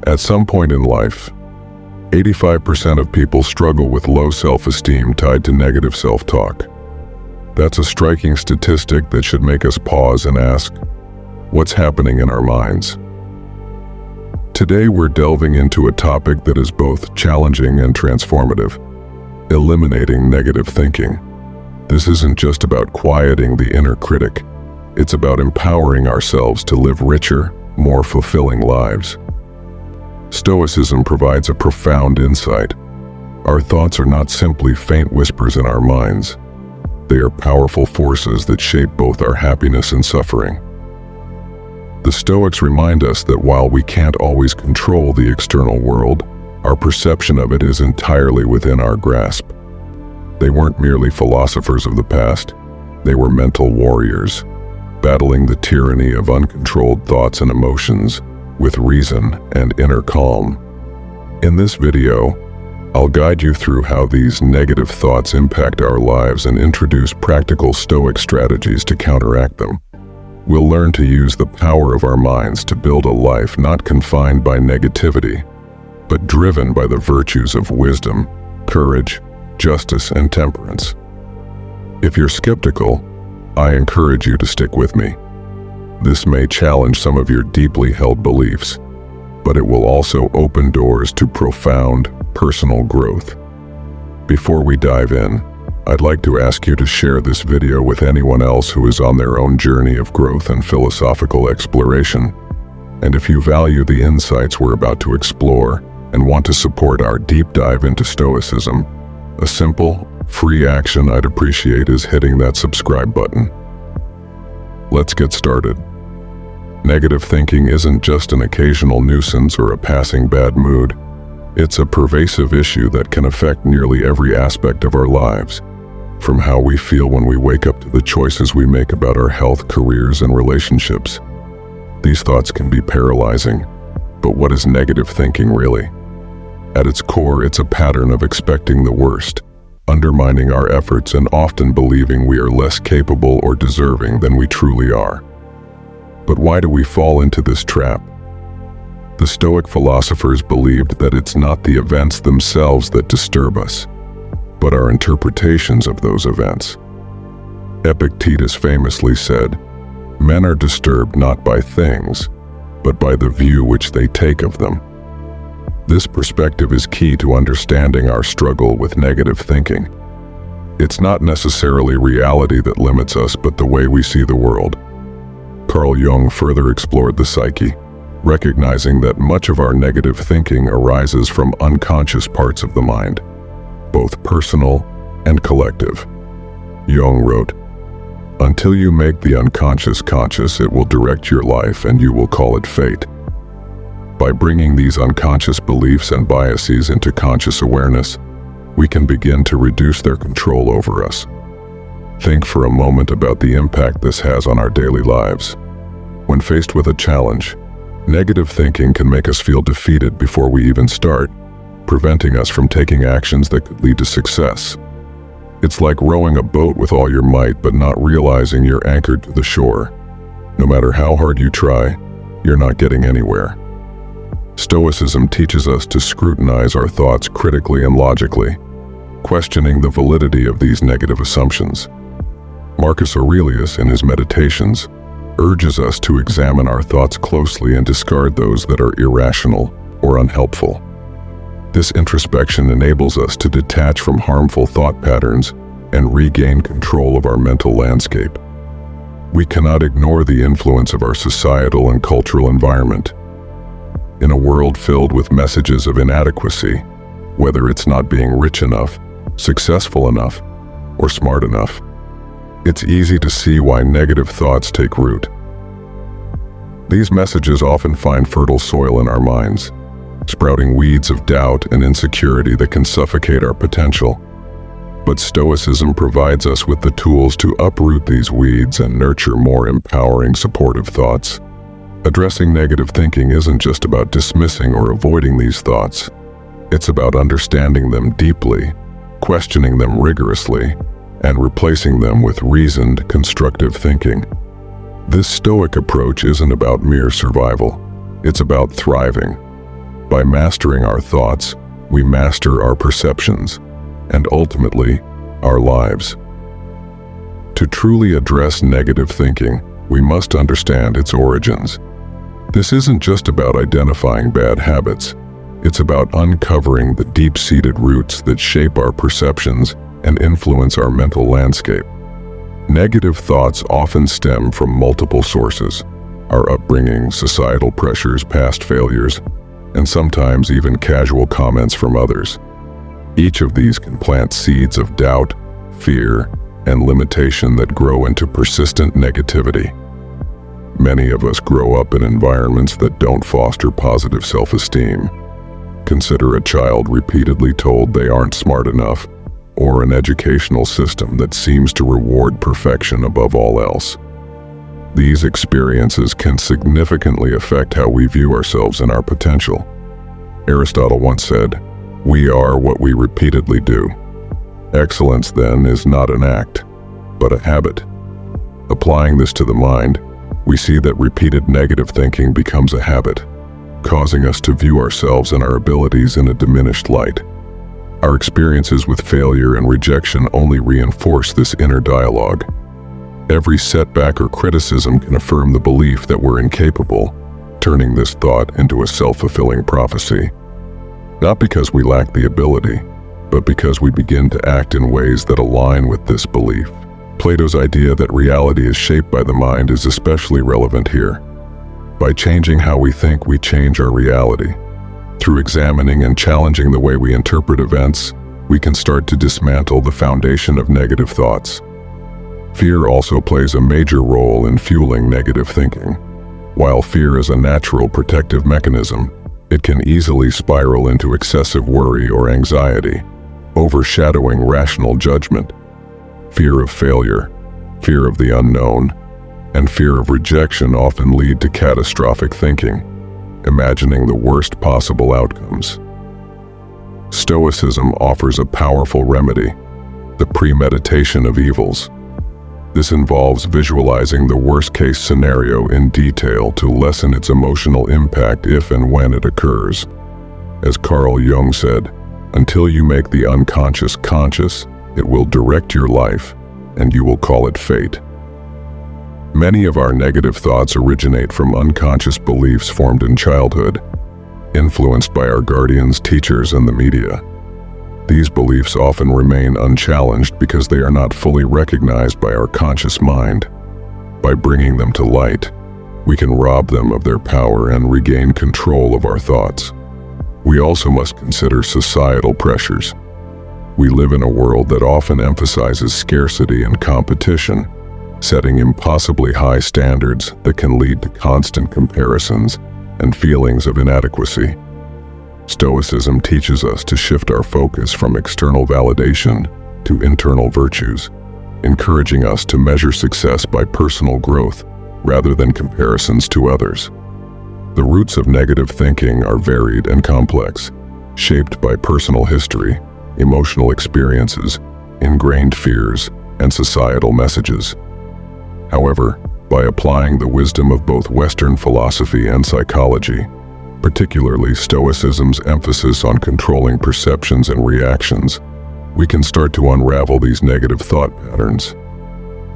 At some point in life, 85% of people struggle with low self-esteem tied to negative self-talk. That's a striking statistic that should make us pause and ask, what's happening in our minds? Today we're delving into a topic that is both challenging and transformative: eliminating negative thinking. This isn't just about quieting the inner critic. It's about empowering ourselves to live richer, more fulfilling lives. Stoicism provides a profound insight. Our thoughts are not simply faint whispers in our minds. They are powerful forces that shape both our happiness and suffering. The Stoics remind us that while we can't always control the external world, our perception of it is entirely within our grasp. They weren't merely philosophers of the past. They were mental warriors, battling the tyranny of uncontrolled thoughts and emotions with reason and inner calm. In this video, I'll guide you through how these negative thoughts impact our lives and introduce practical Stoic strategies to counteract them. We'll learn to use the power of our minds to build a life not confined by negativity, but driven by the virtues of wisdom, courage, justice, and temperance. If you're skeptical, I encourage you to stick with me. This may challenge some of your deeply held beliefs, but it will also open doors to profound personal growth. Before we dive in, I'd like to ask you to share this video with anyone else who is on their own journey of growth and philosophical exploration. And if you value the insights we're about to explore and want to support our deep dive into Stoicism, a simple, free action I'd appreciate is hitting that subscribe button. Let's get started. Negative thinking isn't just an occasional nuisance or a passing bad mood. It's a pervasive issue that can affect nearly every aspect of our lives, from how we feel when we wake up to the choices we make about our health, careers, and relationships. These thoughts can be paralyzing, but what is negative thinking really? At its core, it's a pattern of expecting the worst, undermining our efforts, and often believing we are less capable or deserving than we truly are. But why do we fall into this trap? The Stoic philosophers believed that it's not the events themselves that disturb us, but our interpretations of those events. Epictetus famously said, "Men are disturbed not by things, but by the view which they take of them." This perspective is key to understanding our struggle with negative thinking. It's not necessarily reality that limits us, but the way we see the world. Carl Jung further explored the psyche, recognizing that much of our negative thinking arises from unconscious parts of the mind, both personal and collective. Jung wrote, "Until you make the unconscious conscious, it will direct your life and you will call it fate." By bringing these unconscious beliefs and biases into conscious awareness, we can begin to reduce their control over us. Think for a moment about the impact this has on our daily lives. When faced with a challenge, negative thinking can make us feel defeated before we even start, preventing us from taking actions that could lead to success. It's like rowing a boat with all your might but not realizing you're anchored to the shore. No matter how hard you try, you're not getting anywhere. Stoicism teaches us to scrutinize our thoughts critically and logically, questioning the validity of these negative assumptions. Marcus Aurelius, in his Meditations, urges us to examine our thoughts closely and discard those that are irrational or unhelpful. This introspection enables us to detach from harmful thought patterns and regain control of our mental landscape. We cannot ignore the influence of our societal and cultural environment. In a world filled with messages of inadequacy, whether it's not being rich enough, successful enough, or smart enough, it's easy to see why negative thoughts take root. These messages often find fertile soil in our minds, sprouting weeds of doubt and insecurity that can suffocate our potential. But Stoicism provides us with the tools to uproot these weeds and nurture more empowering, supportive thoughts. Addressing negative thinking isn't just about dismissing or avoiding these thoughts. It's about understanding them deeply, questioning them rigorously, and replacing them with reasoned, constructive thinking. This Stoic approach isn't about mere survival. It's about thriving. By mastering our thoughts, we master our perceptions, and ultimately, our lives. To truly address negative thinking, we must understand its origins. This isn't just about identifying bad habits. It's about uncovering the deep-seated roots that shape our perceptions and influence our mental landscape. Negative thoughts often stem from multiple sources: our upbringing, societal pressures, past failures, and sometimes even casual comments from others. Each of these can plant seeds of doubt, fear, and limitation that grow into persistent negativity. Many of us grow up in environments that don't foster positive self-esteem. Consider a child repeatedly told they aren't smart enough, or an educational system that seems to reward perfection above all else. These experiences can significantly affect how we view ourselves and our potential. Aristotle once said, "We are what we repeatedly do." Excellence, then, is not an act, but a habit. Applying this to the mind, we see that repeated negative thinking becomes a habit, causing us to view ourselves and our abilities in a diminished light. Our experiences with failure and rejection only reinforce this inner dialogue. Every setback or criticism can affirm the belief that we're incapable, turning this thought into a self-fulfilling prophecy. Not because we lack the ability, but because we begin to act in ways that align with this belief. Plato's idea that reality is shaped by the mind is especially relevant here. By changing how we think, we change our reality. Through examining and challenging the way we interpret events, we can start to dismantle the foundation of negative thoughts. Fear also plays a major role in fueling negative thinking. While fear is a natural protective mechanism, it can easily spiral into excessive worry or anxiety, overshadowing rational judgment. Fear of failure, fear of the unknown, and fear of rejection often lead to catastrophic thinking, imagining the worst possible outcomes. Stoicism offers a powerful remedy: the premeditation of evils. This involves visualizing the worst-case scenario in detail to lessen its emotional impact if and when it occurs. As Carl Jung said, "Until you make the unconscious conscious, it will direct your life, and you will call it fate." Many of our negative thoughts originate from unconscious beliefs formed in childhood, influenced by our guardians, teachers, and the media. These beliefs often remain unchallenged because they are not fully recognized by our conscious mind. By bringing them to light, we can rob them of their power and regain control of our thoughts. We also must consider societal pressures. We live in a world that often emphasizes scarcity and competition, setting impossibly high standards that can lead to constant comparisons and feelings of inadequacy. Stoicism teaches us to shift our focus from external validation to internal virtues, encouraging us to measure success by personal growth rather than comparisons to others. The roots of negative thinking are varied and complex, shaped by personal history, emotional experiences, ingrained fears, and societal messages. However, by applying the wisdom of both Western philosophy and psychology, particularly Stoicism's emphasis on controlling perceptions and reactions, we can start to unravel these negative thought patterns.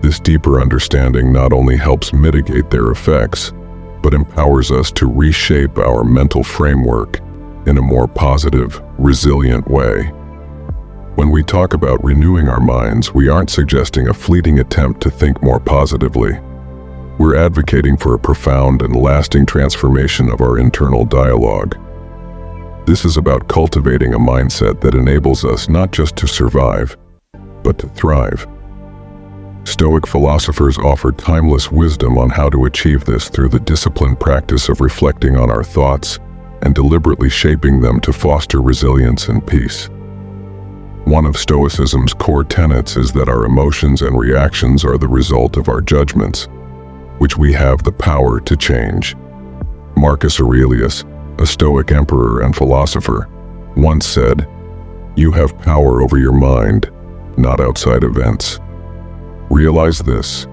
This deeper understanding not only helps mitigate their effects, but empowers us to reshape our mental framework in a more positive, resilient way. When we talk about renewing our minds, we aren't suggesting a fleeting attempt to think more positively. We're advocating for a profound and lasting transformation of our internal dialogue. This is about cultivating a mindset that enables us not just to survive, but to thrive. Stoic philosophers offer timeless wisdom on how to achieve this through the disciplined practice of reflecting on our thoughts and deliberately shaping them to foster resilience and peace. One of Stoicism's core tenets is that our emotions and reactions are the result of our judgments, which we have the power to change. Marcus Aurelius, a Stoic emperor and philosopher, once said, "You have power over your mind, not outside events. Realize this,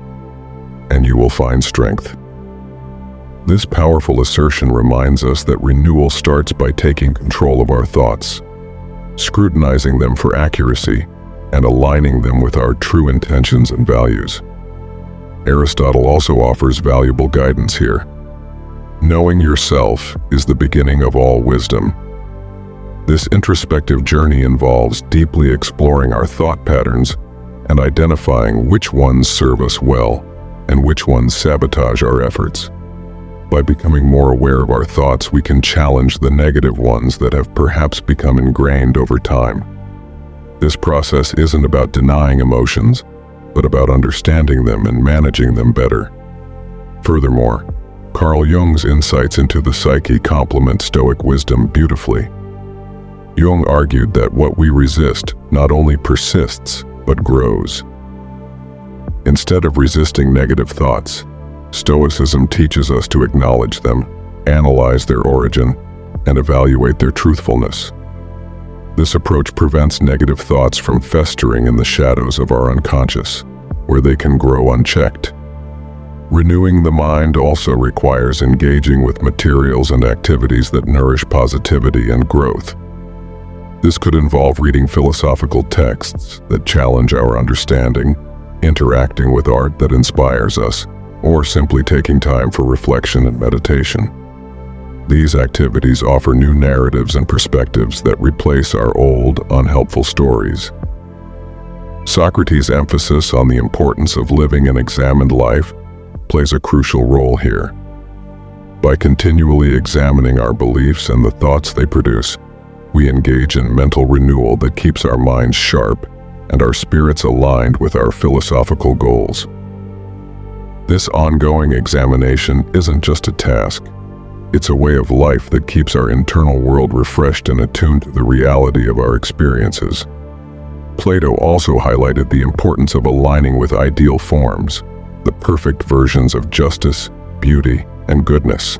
and you will find strength." This powerful assertion reminds us that renewal starts by taking control of our thoughts, scrutinizing them for accuracy, and aligning them with our true intentions and values. Aristotle also offers valuable guidance here. Knowing yourself is the beginning of all wisdom. This introspective journey involves deeply exploring our thought patterns and identifying which ones serve us well and which ones sabotage our efforts. By becoming more aware of our thoughts, we can challenge the negative ones that have perhaps become ingrained over time. This process isn't about denying emotions, but about understanding them and managing them better. Furthermore, Carl Jung's insights into the psyche complement Stoic wisdom beautifully. Jung argued that what we resist not only persists, but grows. Instead of resisting negative thoughts, Stoicism teaches us to acknowledge them, analyze their origin, and evaluate their truthfulness. This approach prevents negative thoughts from festering in the shadows of our unconscious, where they can grow unchecked. Renewing the mind also requires engaging with materials and activities that nourish positivity and growth. This could involve reading philosophical texts that challenge our understanding, interacting with art that inspires us, or simply taking time for reflection and meditation. These activities offer new narratives and perspectives that replace our old, unhelpful stories. Socrates' emphasis on the importance of living an examined life plays a crucial role here. By continually examining our beliefs and the thoughts they produce, we engage in mental renewal that keeps our minds sharp and our spirits aligned with our philosophical goals. This ongoing examination isn't just a task. It's a way of life that keeps our internal world refreshed and attuned to the reality of our experiences. Plato also highlighted the importance of aligning with ideal forms, the perfect versions of justice, beauty, and goodness.